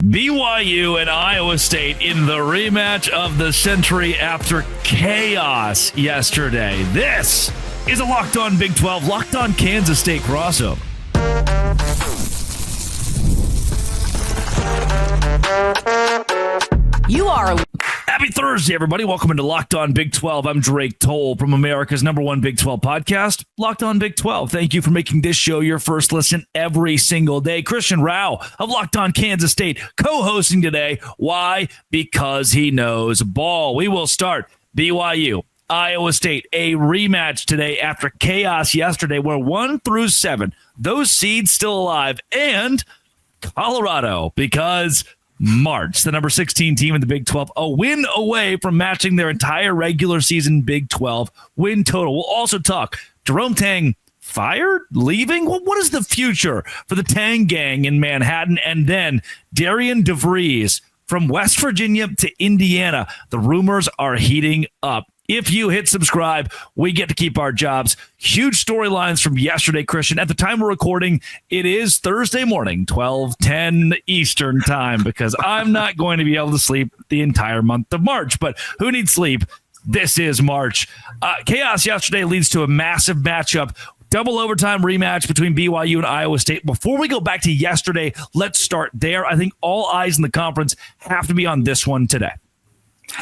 BYU and Iowa State in the rematch of the century after chaos yesterday. This is a Locked On Big 12, Locked On Kansas State crossover. You are. Happy Thursday, everybody. Welcome into Locked On Big 12. I'm Drake Toll from America's #1 Big 12 podcast, Locked On Big 12. Thank you for making this show your first listen every single day. Christian Rao of Locked On Kansas State co-hosting today. Why? Because he knows ball. We will start BYU, Iowa State, a rematch today after chaos yesterday where 1 through 7, those seeds still alive, and Colorado because March, the number 16 team in the Big 12, a win away from matching their entire regular season Big 12 win total. We'll also talk Jerome Tang fired, leaving. What is the future for the Tang gang in Manhattan? And then DeVries from West Virginia to Indiana. The rumors are heating up. If you hit subscribe, we get to keep our jobs. Huge storylines from yesterday, Christian. At the time we're recording, it is Thursday morning, 12:10 Eastern time, because I'm not going to be able to sleep the entire month of March. But who needs sleep? This is March. Chaos yesterday leads to a massive matchup. Double overtime rematch between BYU and Iowa State. Before we go back to yesterday, let's start there. I think all eyes in the conference have to be on this one today.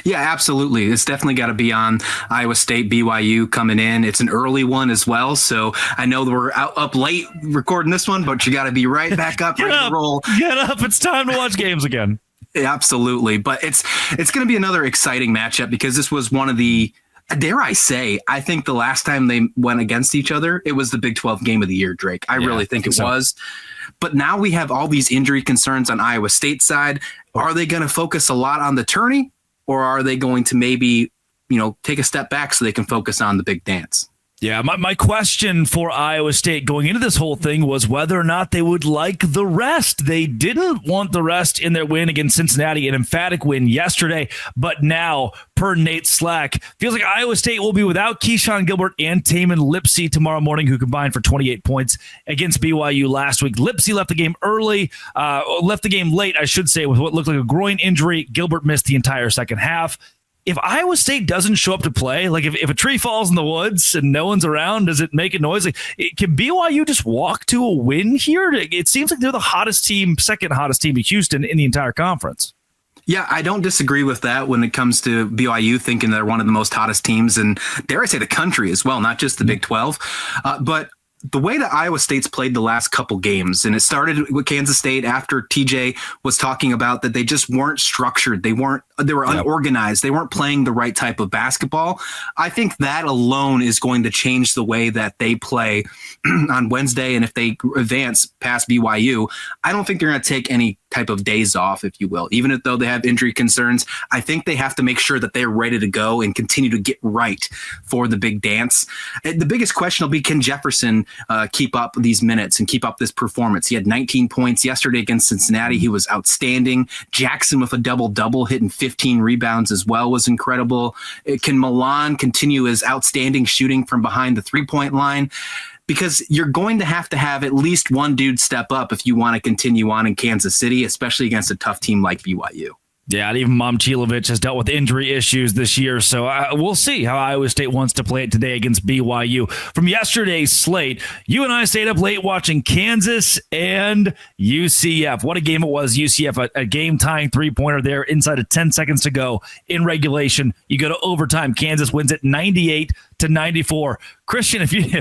Yeah, absolutely. It's definitely got to be on Iowa State, BYU coming in. It's an early one as well. So I know that we're up late recording this one, but you got to be right back up, ready to roll. Get up. It's time to watch games again. Yeah, absolutely. But it's going to be another exciting matchup because this was one of the, dare I say, I think the last time they went against each other, it was the Big 12 game of the year, Drake. I really think it was. But now we have all these injury concerns on Iowa State's side. Are they going to focus a lot on the tourney? Or are they going to maybe, take a step back so they can focus on the big dance? Yeah, my question for Iowa State going into this whole thing was whether or not they would like the rest. They didn't want the rest in their win against Cincinnati, an emphatic win yesterday. But now, per Nate Slack, feels like Iowa State will be without Keyshawn Gilbert and Taman Lipsey tomorrow morning, who combined for 28 points against BYU last week. Lipsey left the game late, I should say, with what looked like a groin injury. Gilbert missed the entire second half. If Iowa State doesn't show up to play, like if a tree falls in the woods and no one's around, does it make a noise? Can BYU just walk to a win here? It seems like they're the hottest team, second hottest team in Houston in the entire conference. Yeah, I don't disagree with that when it comes to BYU thinking they're one of the most hottest teams and dare I say the country as well, not just the Big 12. But the way that Iowa State's played the last couple games, and it started with Kansas State after TJ was talking about that they just weren't structured. They were unorganized. They weren't playing the right type of basketball. I think that alone is going to change the way that they play on Wednesday. And if they advance past BYU, I don't think they're going to take any type of days off, if you will. Even though they have injury concerns, I think they have to make sure that they're ready to go and continue to get right for the big dance. The biggest question will be, can Jefferson keep up these minutes and keep up this performance? He had 19 points yesterday against Cincinnati. He was outstanding. Jackson with a double-double, hitting 15 rebounds as well, was incredible. Can Milan continue his outstanding shooting from behind the three-point line? Because you're going to have at least one dude step up if you want to continue on in Kansas City, especially against a tough team like BYU. Yeah, and even Momcilovic has dealt with injury issues this year, so we'll see how Iowa State wants to play it today against BYU. From yesterday's slate, you and I stayed up late watching Kansas and UCF. What a game it was. UCF, a game-tying three-pointer there inside of 10 seconds to go in regulation. You go to overtime. Kansas wins it 98-94. Christian, if you're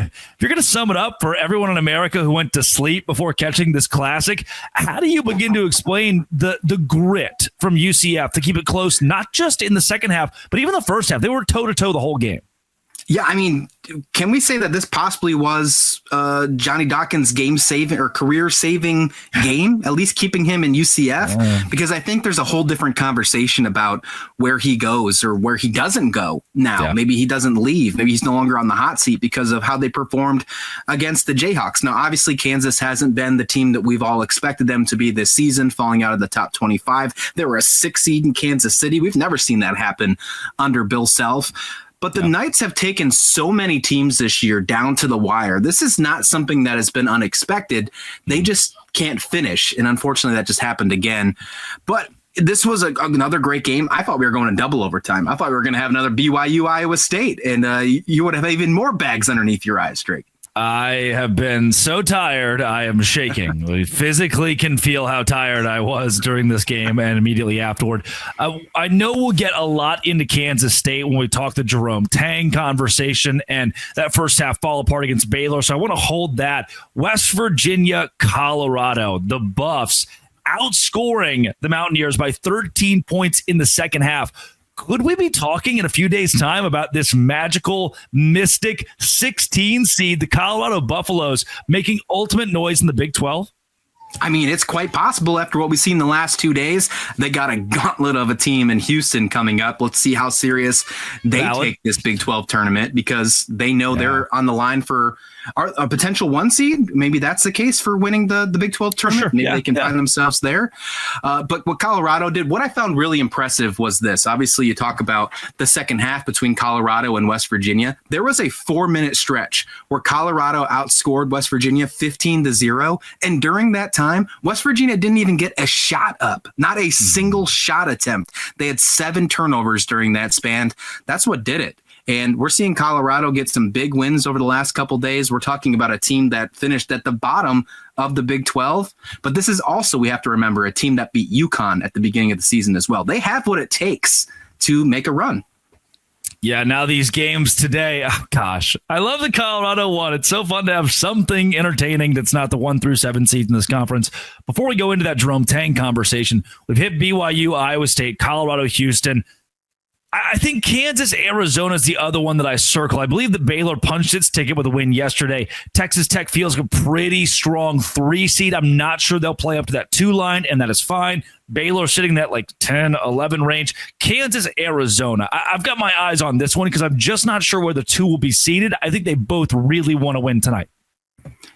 going to sum it up for everyone in America who went to sleep before catching this classic, how do you begin to explain the grit from UCF to keep it close, not just in the second half, but even the first half? They were toe-to-toe the whole game. Yeah, I mean, can we say that this possibly was Johnny Dawkins' game-saving or career-saving game, at least keeping him in UCF? Because I think there's a whole different conversation about where he goes or where he doesn't go now. Yeah. Maybe he doesn't leave. Maybe he's no longer on the hot seat because of how they performed against the Jayhawks. Now, obviously, Kansas hasn't been the team that we've all expected them to be this season, falling out of the top 25. They were a 6 seed in Kansas City. We've never seen that happen under Bill Self. But the Knights have taken so many teams this year down to the wire. This is not something that has been unexpected. They just can't finish. And unfortunately, that just happened again. But this was another great game. I thought we were going to double overtime. I thought we were going to have another BYU Iowa State, and you would have even more bags underneath your eyes, Drake. I have been so tired. I am shaking. I physically can feel how tired I was during this game and immediately afterward. I know we'll get a lot into Kansas State when we talk the Jerome Tang conversation and that first half fall apart against Baylor. So I want to hold that. West Virginia, Colorado, the Buffs outscoring the Mountaineers by 13 points in the second half. Could we be talking in a few days' time about this magical, mystic 16 seed, the Colorado Buffaloes, making ultimate noise in the Big 12? I mean, it's quite possible after what we've seen the last 2 days. They got a gauntlet of a team in Houston coming up. Let's see how serious they take this Big 12 tournament, because they know they're on the line for a potential 1 seed. Maybe that's the case for winning the Big 12 tournament. Sure. Maybe they can find themselves there. But what Colorado did, what I found really impressive was this. Obviously, you talk about the second half between Colorado and West Virginia. There was a 4-minute stretch where Colorado outscored West Virginia 15-0. And during that time, West Virginia didn't even get a shot up, not a single shot attempt. They had 7 turnovers during that span. That's what did it. And we're seeing Colorado get some big wins over the last couple days. We're talking about a team that finished at the bottom of the Big 12. But this is also, we have to remember, a team that beat UConn at the beginning of the season as well. They have what it takes to make a run. Yeah, now these games today, oh gosh, I love the Colorado one. It's so fun to have something entertaining that's not the 1 through 7 seeds in this conference. Before we go into that Jerome Tang conversation, we've hit BYU, Iowa State, Colorado, Houston. I think Kansas, Arizona is the other one that I circle. I believe that Baylor punched its ticket with a win yesterday. Texas Tech feels like a pretty strong 3 seed. I'm not sure they'll play up to that 2 line, and that is fine. Baylor sitting in that like 10, 11 range. Kansas, Arizona. I've got my eyes on this one because I'm just not sure where the 2 will be seated. I think they both really want to win tonight.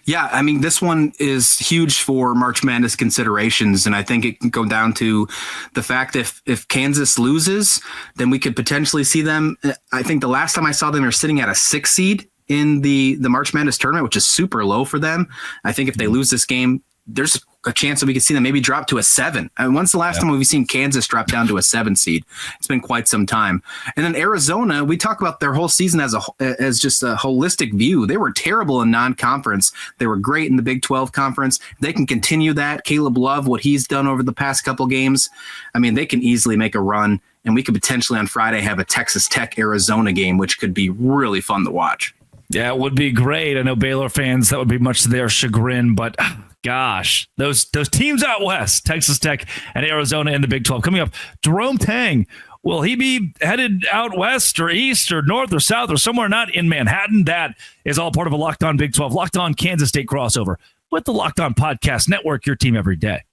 Yeah, I mean, this one is huge for March Madness considerations, and I think it can go down to the fact if Kansas loses, then we could potentially see them. I think the last time I saw them, they're sitting at a 6 seed in the March Madness tournament, which is super low for them. I think if they lose this game, there's a chance that we could see them maybe drop to a 7. And when's the last time we've seen Kansas drop down to a 7 seed? It's been quite some time. And then Arizona, we talk about their whole season as just a holistic view. They were terrible in non-conference. They were great in the Big 12 conference. They can continue that. Caleb Love, what he's done over the past couple games, I mean, they can easily make a run. And we could potentially on Friday have a Texas Tech Arizona game, which could be really fun to watch. Yeah, it would be great. I know Baylor fans, that would be much to their chagrin, but gosh, those teams out west, Texas Tech and Arizona in the Big 12. Coming up, Jerome Tang, will he be headed out west or east or north or south or somewhere not in Manhattan? That is all part of a Locked On Big 12, Locked On Kansas State crossover with the Locked On Podcast Network, your team every day.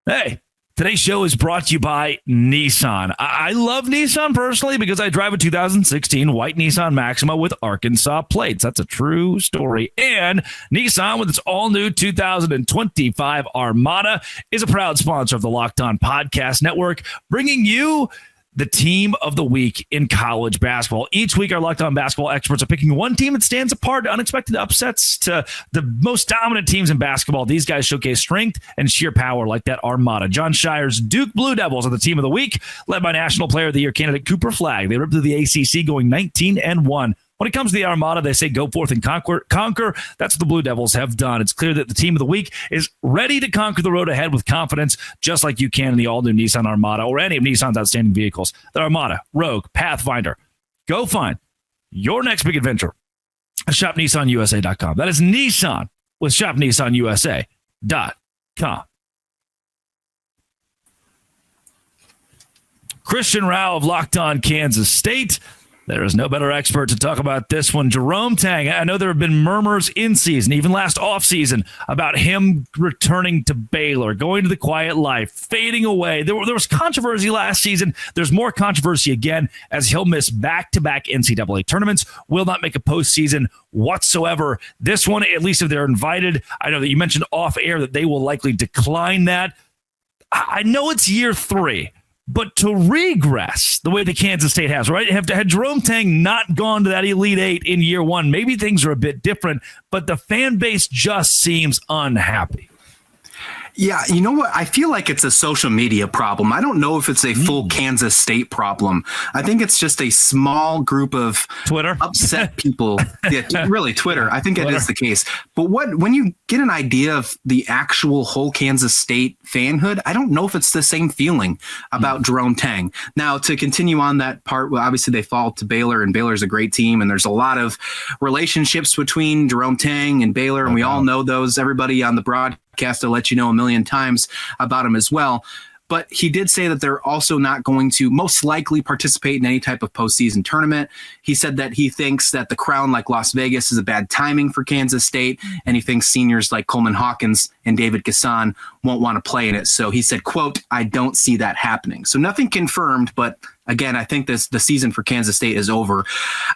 Hey, today's show is brought to you by Nissan. I love Nissan personally because I drive a 2016 white Nissan Maxima with Arkansas plates. That's a true story. And Nissan, with its all-new 2025 Armada, is a proud sponsor of the Locked On Podcast Network, bringing you the team of the week in college basketball. Each week, our Locked On basketball experts are picking one team that stands apart to unexpected upsets to the most dominant teams in basketball. These guys showcase strength and sheer power like that Armada. John Shire's Duke Blue Devils are the team of the week, led by National Player of the Year candidate Cooper Flagg. They ripped through the ACC going 19-1. When it comes to the Armada, they say go forth and conquer. That's what the Blue Devils have done. It's clear that the team of the week is ready to conquer the road ahead with confidence, just like you can in the all-new Nissan Armada or any of Nissan's outstanding vehicles. The Armada, Rogue, Pathfinder. Go find your next big adventure at shopnissanusa.com. That is Nissan with shopnissanusa.com. Christian Rao of Locked On Kansas State. There is no better expert to talk about this one. Jerome Tang, I know there have been murmurs in season, even last offseason, about him returning to Baylor, going to the quiet life, fading away. There was controversy last season. There's more controversy again as he'll miss back-to-back NCAA tournaments, will not make a postseason whatsoever. This one, at least if they're invited, I know that you mentioned off air that they will likely decline that. I know it's year 3. But to regress the way that Kansas State has, right? Had Jerome Tang not gone to that Elite Eight in year one, maybe things are a bit different, but the fan base just seems unhappy. Yeah, you know what? I feel like it's a social media problem. I don't know if it's a full Kansas State problem. I think it's just a small group of Twitter upset people. Yeah, really, Twitter. I think it is the case. But when you get an idea of the actual whole Kansas State fanhood, I don't know if it's the same feeling about Jerome Tang. Now, to continue on that part, well, obviously they fall to Baylor, and Baylor's a great team, and there's a lot of relationships between Jerome Tang and Baylor, and we all know those. Everybody on the broadcast to let you know a million times about him as well. But he did say that they're also not going to most likely participate in any type of postseason tournament. He said that he thinks that the crown like Las Vegas is a bad timing for Kansas State, and he thinks seniors like Coleman Hawkins and David Gasson won't want to play in it. So he said, quote, "I don't see that happening." So nothing confirmed, but again, I think the season for Kansas State is over.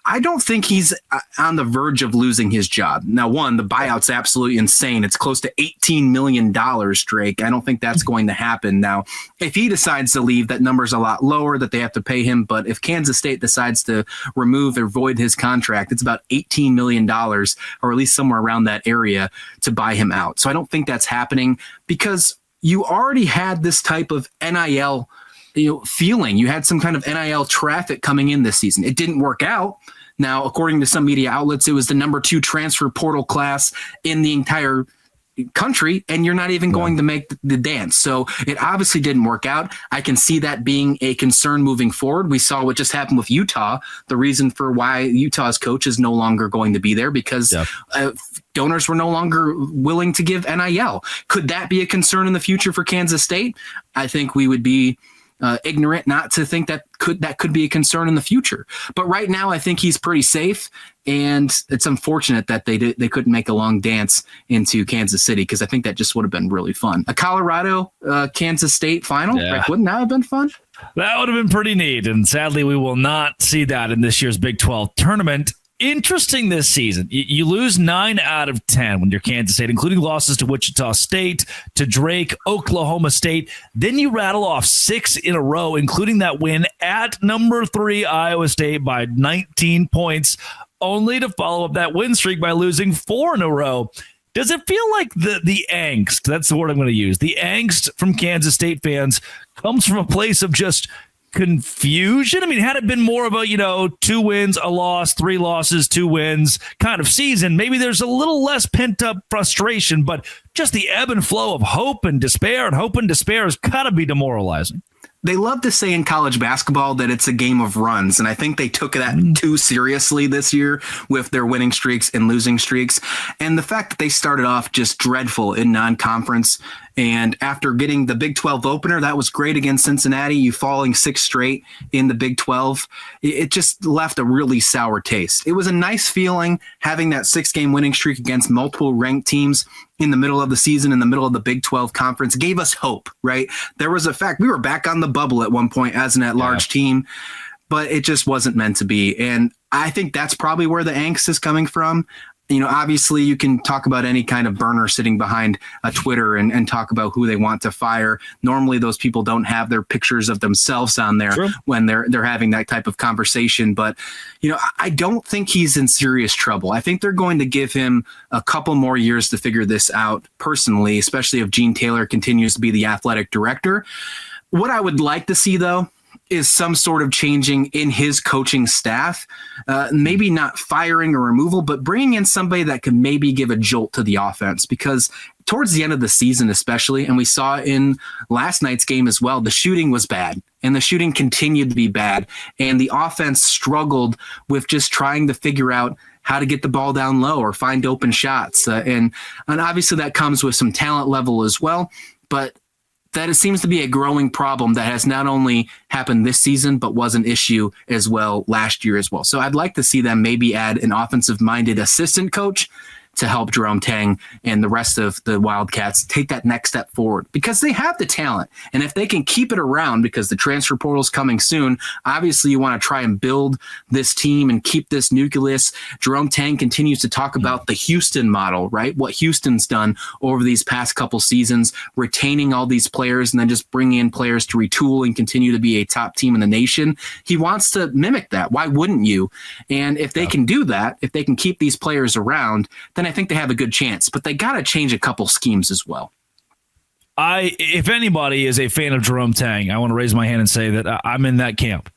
I don't think he's on the verge of losing his job. Now, one, the buyout's absolutely insane. It's close to $18 million, Drake. I don't think that's going to happen. Now, if he decides to leave, that number's a lot lower that they have to pay him. But if Kansas State decides to remove or void his contract, it's about $18 million, or at least somewhere around that area, to buy him out. So I don't think that's happening because you already had this type of NIL feeling. You had some kind of NIL traffic coming in this season. It didn't work out. Now, according to some media outlets, it was the number 2 transfer portal class in the entire country, and you're not even going to make the dance. So it obviously didn't work out. I can see that being a concern moving forward. We saw what just happened with Utah. The reason for why Utah's coach is no longer going to be there because donors were no longer willing to give NIL. Could that be a concern in the future for Kansas State? I think we would be ignorant not to think that could be a concern in the future. But right now, I think he's pretty safe, and it's unfortunate that they couldn't make a long dance into Kansas City because I think that just would have been really fun. A Colorado Kansas State final, like, wouldn't that have been fun? That would have been pretty neat, and sadly, we will not see that in this year's Big 12 tournament. Interesting this season. You lose 9 out of 10 when you're Kansas State, including losses to Wichita State, to Drake, Oklahoma State. Then you rattle off 6 in a row, including that win at number 3 Iowa State by 19 points, only to follow up that win streak by losing 4 in a row. Does it feel like the angst, that's the word I'm going to use, the angst from Kansas State fans comes from a place of just confusion? I mean, had it been more of a, 2 wins, a loss, 3 losses, 2 wins kind of season, maybe there's a little less pent up frustration, but just the ebb and flow of hope and despair has got to be demoralizing. They love to say in college basketball that it's a game of runs, and I think they took that too seriously this year with their winning streaks and losing streaks. And the fact that they started off just dreadful in non-conference, and after getting the Big 12 opener, that was great against Cincinnati, you falling 6 straight in the Big 12, it just left a really sour taste. It was a nice feeling having that 6-game winning streak against multiple ranked teams in the middle of the season, in the middle of the Big 12 conference. It gave us hope, right? There was a fact, we were back on the bubble at one point as an at-large team, but it just wasn't meant to be. And I think that's probably where the angst is coming from. Obviously you can talk about any kind of burner sitting behind a Twitter and talk about who they want to fire. Normally those people don't have their pictures of themselves on there when they're having that type of conversation. But, I don't think he's in serious trouble. I think they're going to give him a couple more years to figure this out personally, especially if Gene Taylor continues to be the athletic director. What I would like to see, though, is some sort of changing in his coaching staff, maybe not firing or removal, but bringing in somebody that could maybe give a jolt to the offense, because towards the end of the season, especially, and we saw in last night's game as well, the shooting was bad and the shooting continued to be bad. And the offense struggled with just trying to figure out how to get the ball down low or find open shots. And obviously that comes with some talent level as well, but that it seems to be a growing problem that has not only happened this season, but was an issue as well last year as well. So I'd like to see them maybe add an offensive-minded assistant coach to help Jerome Tang and the rest of the Wildcats take that next step forward, because they have the talent. And if they can keep it around, because the transfer portal is coming soon, obviously you want to try and build this team and keep this nucleus. Jerome Tang continues to talk about the Houston model, right? What Houston's done over these past couple seasons, retaining all these players and then just bringing in players to retool and continue to be a top team in the nation. He wants to mimic that. Why wouldn't you? And if they can do that, if they can keep these players around, then I think they have a good chance. But they got to change a couple schemes as well. If anybody is a fan of Jerome Tang, I want to raise my hand and say that I'm in that camp.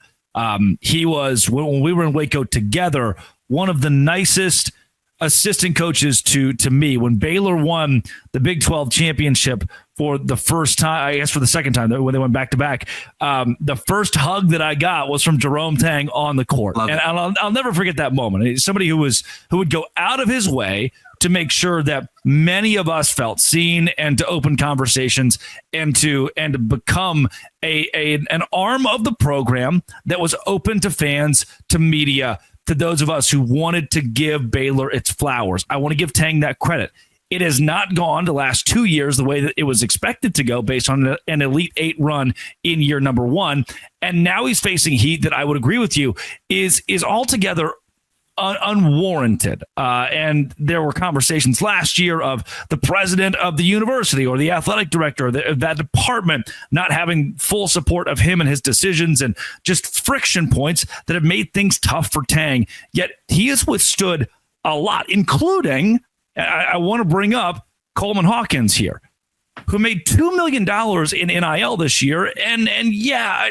He was, when we were in Waco together, one of the nicest assistant coaches to me. When Baylor won the Big 12 championship for the first time, I guess for the second time when they went back to back, the first hug that I got was from Jerome Tang on the court. And I'll never forget that moment. He's somebody who would go out of his way to make sure that many of us felt seen and to open conversations and to become an arm of the program that was open to fans, to media, to those of us who wanted to give Baylor its flowers. I want to give Tang that credit. It has not gone the last 2 years the way that it was expected to go based on an Elite Eight run in year number one. And now he's facing heat that I would agree with you is altogether unwarranted. And there were conversations last year of the president of the university or the athletic director of that department not having full support of him and his decisions, and just friction points that have made things tough for Tang. Yet he has withstood a lot, including, I want to bring up Coleman Hawkins here, who made $2 million in NIL this year. And yeah,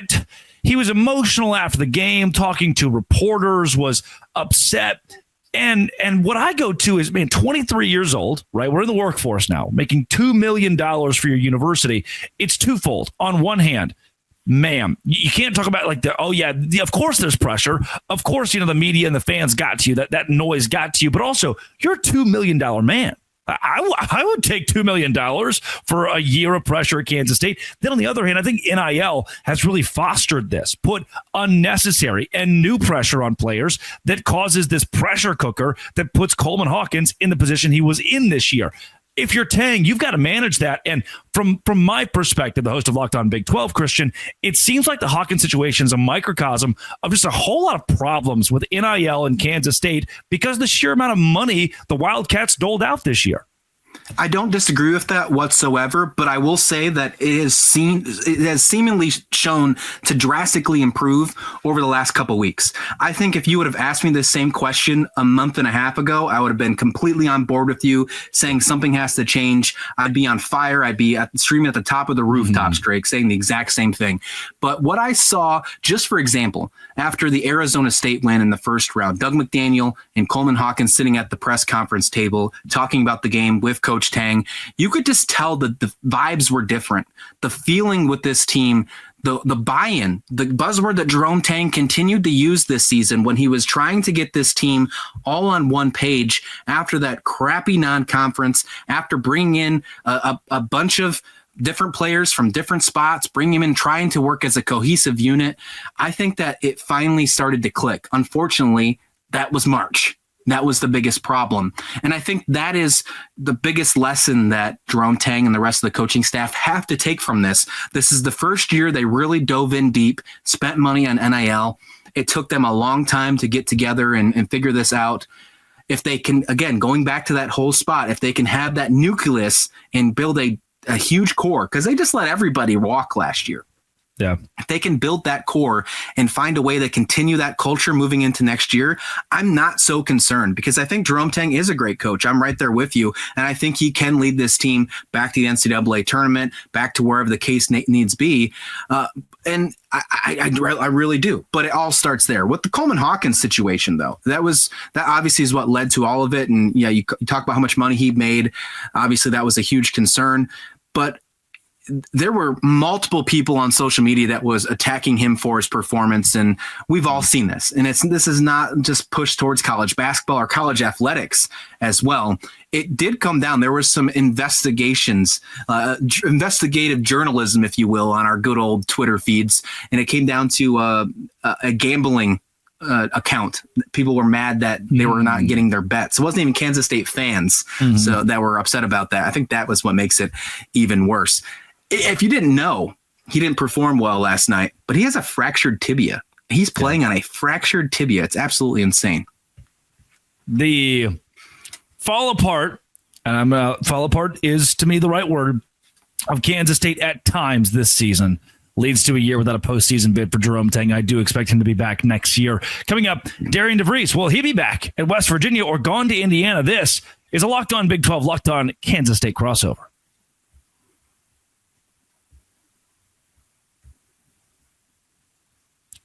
he was emotional after the game, talking to reporters, was upset. And what I go to is, man, 23 years old, right? We're in the workforce now, making $2 million for your university. It's twofold. On one hand, ma'am, you can't talk about like of course there's pressure. Of course, the media and the fans got to you, that noise got to you, but also you're a $2 million man. I would take $2 million for a year of pressure at Kansas State. Then on the other hand, I think NIL has really fostered this, put unnecessary and new pressure on players that causes this pressure cooker that puts Coleman Hawkins in the position he was in this year. If you're Tang, you've got to manage that. And from my perspective, the host of Locked On Big 12, Christian, it seems like the Hawkins situation is a microcosm of just a whole lot of problems with NIL in Kansas State because of the sheer amount of money the Wildcats doled out this year. I don't disagree with that whatsoever, but I will say that it has seemingly shown to drastically improve over the last couple weeks. I think if you would have asked me this same question a month and a half ago, I would have been completely on board with you, saying something has to change. I'd be on fire. I'd be streaming at the top of the rooftops, Drake, saying the exact same thing. But what I saw, just for example, after the Arizona State win in the first round, Doug McDaniel and Coleman Hawkins sitting at the press conference table talking about the game with Coach Tang, you could just tell that the vibes were different. The feeling with this team, the buy-in, the buzzword that Jerome Tang continued to use this season when he was trying to get this team all on one page after that crappy non-conference, after bringing in a bunch of different players from different spots, bring him in, trying to work as a cohesive unit. I think that it finally started to click. Unfortunately, that was March. That was the biggest problem. And I think that is the biggest lesson that Jerome Tang and the rest of the coaching staff have to take from this. This is the first year they really dove in deep, spent money on NIL. It took them a long time to get together and figure this out. If they can, again, going back to that whole spot, if they can have that nucleus and build a huge core, because they just let everybody walk last year. Yeah. If they can build that core and find a way to continue that culture moving into next year, I'm not so concerned, because I think Jerome Tang is a great coach. I'm right there with you. And I think he can lead this team back to the NCAA tournament, back to wherever the case needs be. And I really do. But it all starts there. With the Coleman Hawkins situation, though, that obviously is what led to all of it. And yeah, you talk about how much money he made. Obviously, that was a huge concern. But there were multiple people on social media that was attacking him for his performance, and we've all seen this. And this is not just pushed towards college basketball or college athletics as well. It did come down. There was some investigations, investigative journalism, if you will, on our good old Twitter feeds, and it came down to a gambling account. People were mad that they were not getting their bets. It wasn't even Kansas State fans so that were upset about that. I think that was what makes it even worse. If you didn't know, he didn't perform well last night, but he has a fractured tibia. He's playing on a fractured tibia. It's absolutely insane. The fall apart, and fall apart is to me the right word, of Kansas State at times this season leads to a year without a postseason bid for Jerome Tang. I do expect him to be back next year. Coming up, Darian DeVries. Will he be back at West Virginia or gone to Indiana? This is a Locked On Big 12, Locked On Kansas State crossover.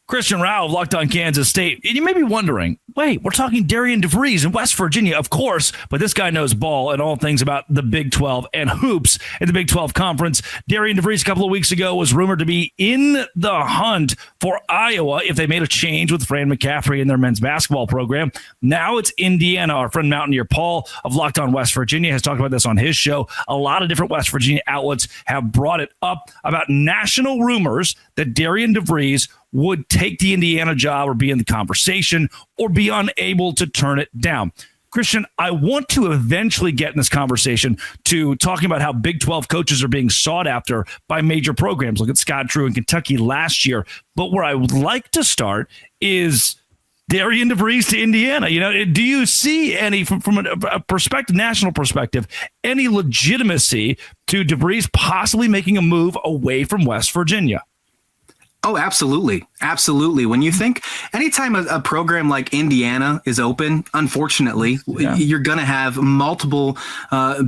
Christian Rao of Locked On Kansas State. And you may be wondering, wait, we're talking Darian DeVries in West Virginia, of course, but this guy knows ball and all things about the Big 12 and hoops in the Big 12 Conference. Darian DeVries a couple of weeks ago was rumored to be in the hunt for Iowa if they made a change with Fran McCaffrey in their men's basketball program. Now it's Indiana. Our friend Mountaineer Paul of Locked On West Virginia has talked about this on his show. A lot of different West Virginia outlets have brought it up about national rumors that Darian DeVries would take the Indiana job or be in the conversation or be unable to turn it down. Christian, I want to eventually get in this conversation to talking about how Big 12 coaches are being sought after by major programs. Look at Scott Drew in Kentucky last year. But where I would like to start is Darian DeVries to Indiana. You know, do you see any, from a perspective, national perspective, any legitimacy to DeVries possibly making a move away from West Virginia? Oh, absolutely. Absolutely. When you think anytime a program like Indiana is open, unfortunately, you're going to have multiple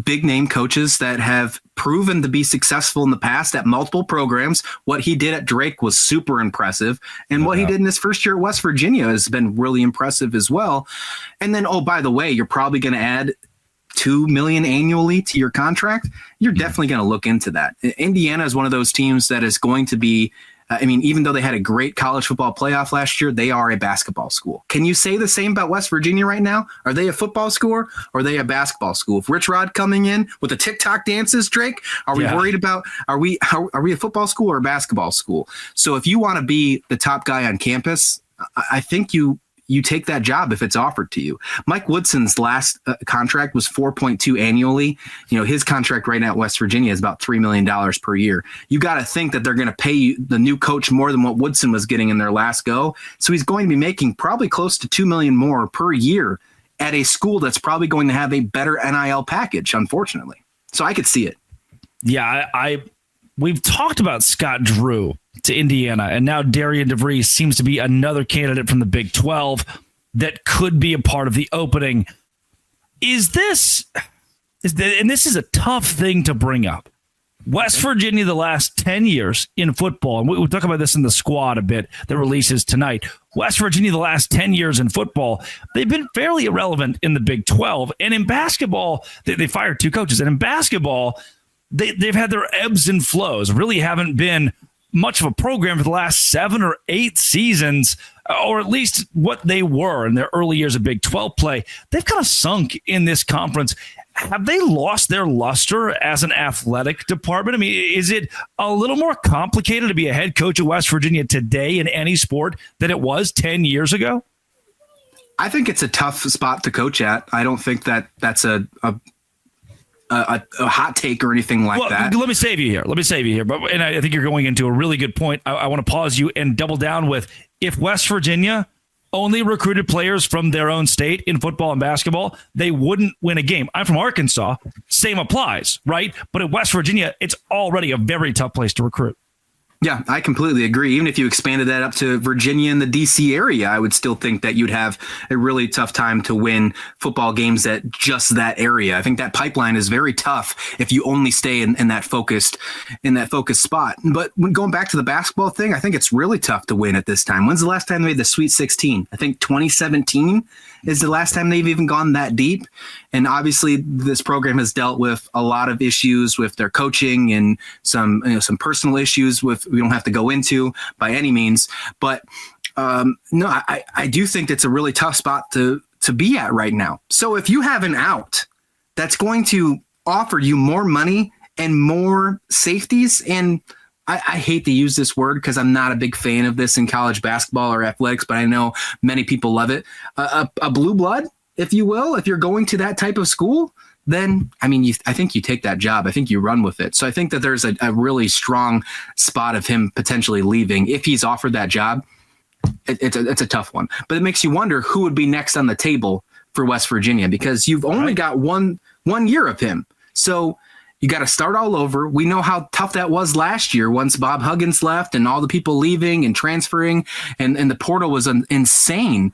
big name coaches that have proven to be successful in the past at multiple programs. What he did at Drake was super impressive. And what he did in his first year at West Virginia has been really impressive as well. And then, oh, by the way, you're probably going to add $2 million annually to your contract. You're definitely going to look into that. Indiana is one of those teams that is going to be, even though they had a great college football playoff last year, they are a basketball school. Can you say the same about West Virginia right now? Are they a football school or are they a basketball school? If Rich Rod coming in with the TikTok dances, Drake, are we worried about, are we a football school or a basketball school? So if you want to be the top guy on campus, I think you take that job if it's offered to you. Mike Woodson's last contract was $4.2 annually. You know, his contract right now at West Virginia is about $3 million per year. You got to think that they're going to pay you, the new coach, more than what Woodson was getting in their last go. So he's going to be making probably close to $2 million more per year at a school that's probably going to have a better NIL package, unfortunately. So I could see it. Yeah, we've talked about Scott Drew to Indiana, and now Darian DeVries seems to be another candidate from the Big 12 that could be a part of the opening. And this is a tough thing to bring up. West Virginia, the last 10 years in football, and we'll talk about this in the squad a bit that releases tonight. West Virginia, the last 10 years in football, they've been fairly irrelevant in the Big 12. And in basketball, they fired two coaches. And in basketball, they've had their ebbs and flows, really haven't been much of a program for the last 7 or 8 seasons, or at least what they were in their early years of Big 12 play. They've kind of sunk in this conference. Have they lost their luster as an athletic department? I mean, is it a little more complicated to be a head coach at West Virginia today in any sport than it was 10 years ago? I think it's a tough spot to coach at. I don't think that's a hot take or anything like that. Let me save you here. But I think you're going into a really good point. I want to pause you and double down with, if West Virginia only recruited players from their own state in football and basketball, they wouldn't win a game. I'm from Arkansas. Same applies, right? But at West Virginia, it's already a very tough place to recruit. Yeah, I completely agree. Even if you expanded that up to Virginia and the D.C. area, I would still think that you'd have a really tough time to win football games at just that area. I think that pipeline is very tough if you only stay in that focused spot. But when going back to the basketball thing, I think it's really tough to win at this time. When's the last time they made the Sweet 16? I think 2017 is the last time they've even gone that deep. And obviously, this program has dealt with a lot of issues with their coaching and some personal issues with we don't have to go into by any means. But I do think it's a really tough spot to be at right now. So if you have an out that's going to offer you more money and more safeties, and I hate to use this word because I'm not a big fan of this in college basketball or athletics, but I know many people love it. A blue blood, if you will, if you're going to that type of school, then, I mean, I think you take that job. I think you run with it. So I think that there's a really strong spot of him potentially leaving. If he's offered that job, it's a tough one. But it makes you wonder who would be next on the table for West Virginia, because you've only got one year of him. So you got to start all over. We know how tough that was last year once Bob Huggins left and all the people leaving and transferring, and the portal was insane.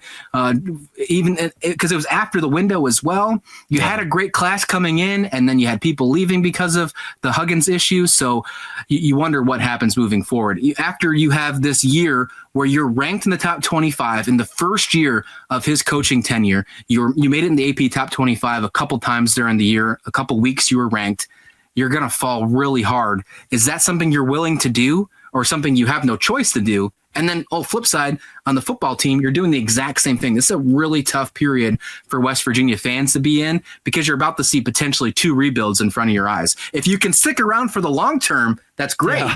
Even because it was after the window as well. You had a great class coming in, and then you had people leaving because of the Huggins issue. So you wonder what happens moving forward. After you have this year where you're ranked in the top 25 in the first year of his coaching tenure, you made it in the AP top 25 a couple times during the year, a couple weeks you were ranked. You're going to fall really hard. Is that something you're willing to do, or something you have no choice to do? And then, flip side, on the football team, you're doing the exact same thing. This is a really tough period for West Virginia fans to be in, because you're about to see potentially 2 rebuilds in front of your eyes. If you can stick around for the long term, that's great.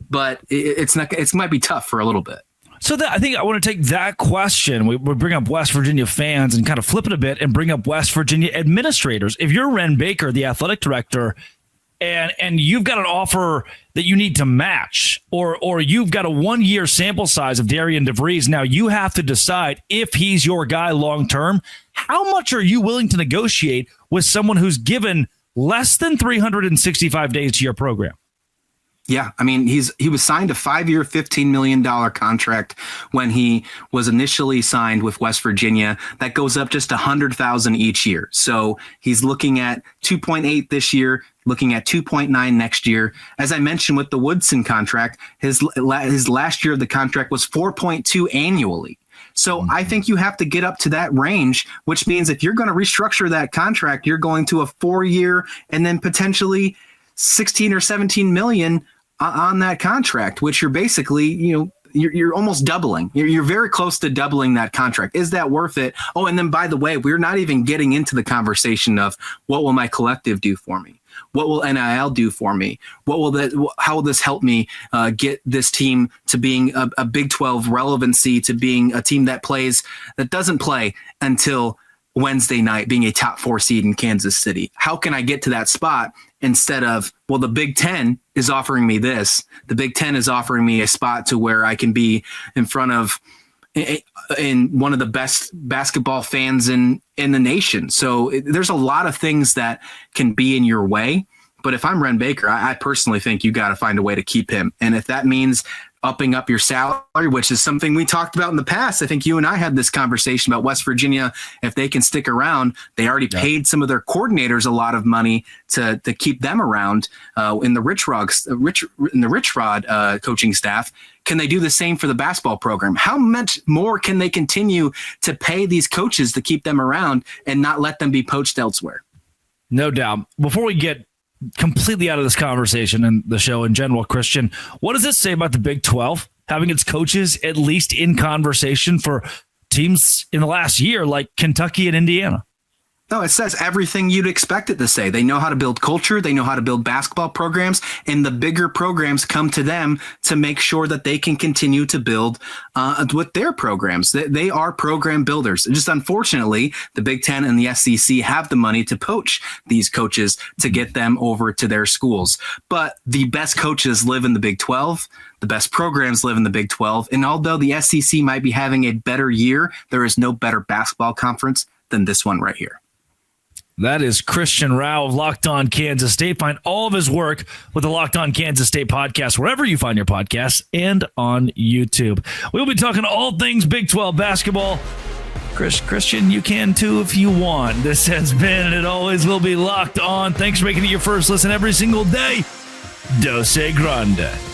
But it might be tough for a little bit. So I think I want to take that question. We bring up West Virginia fans and kind of flip it a bit and bring up West Virginia administrators. If you're Ren Baker, the athletic director, and you've got an offer that you need to match, or you've got a 1-year sample size of Darian DeVries, now you have to decide if he's your guy long term. How much are you willing to negotiate with someone who's given less than 365 days to your program? Yeah, I mean, he was signed a 5-year, $15 million contract when he was initially signed with West Virginia. That goes up just $100,000 each year. So he's looking at 2.8 this year, looking at 2.9 next year. As I mentioned with the Woodson contract, his last year of the contract was 4.2 annually. So I think you have to get up to that range, which means if you're going to restructure that contract, you're going to a 4-year and then potentially 16 or 17 million on that contract, which you're basically, you're almost doubling. You're very close to doubling that contract. Is that worth it? Oh, and then by the way, we're not even getting into the conversation of what will my collective do for me? What will NIL do for me? How will this help me get this team to being a Big 12 relevancy, to being a team that doesn't play until Wednesday night, being a top 4 seed in Kansas City? How can I get to that spot instead of, well, the Big 10 is offering me this. The Big 10 is offering me a spot to where I can be in front of in one of the best basketball fans in the nation. So there's a lot of things that can be in your way. But if I'm Ren Baker, I personally think you got to find a way to keep him. And if that means upping up your salary, which is something we talked about in the past. I think you and I had this conversation about West Virginia. If they can stick around, they already paid some of their coordinators a lot of money to keep them around in the Rich Rod coaching staff. Can they do the same for the basketball program? How much more can they continue to pay these coaches to keep them around and not let them be poached elsewhere? No doubt. Before we get completely out of this conversation and the show in general, Christian, what does this say about the Big 12 having its coaches at least in conversation for teams in the last year like Kentucky and Indiana? No, it says everything you'd expect it to say. They know how to build culture. They know how to build basketball programs, and the bigger programs come to them to make sure that they can continue to build with their programs. They are program builders. Just unfortunately, the Big Ten and the SEC have the money to poach these coaches to get them over to their schools. But the best coaches live in the Big 12. The best programs live in the Big 12. And although the SEC might be having a better year, there is no better basketball conference than this one right here. That is Christian Rao of Locked On Kansas State. Find all of his work with the Locked On Kansas State podcast, wherever you find your podcasts, and on YouTube. We'll be talking all things Big 12 basketball. Christian, you can too if you want. This has been, and it always will be, Locked On. Thanks for making it your first listen every single day. Dose Grande.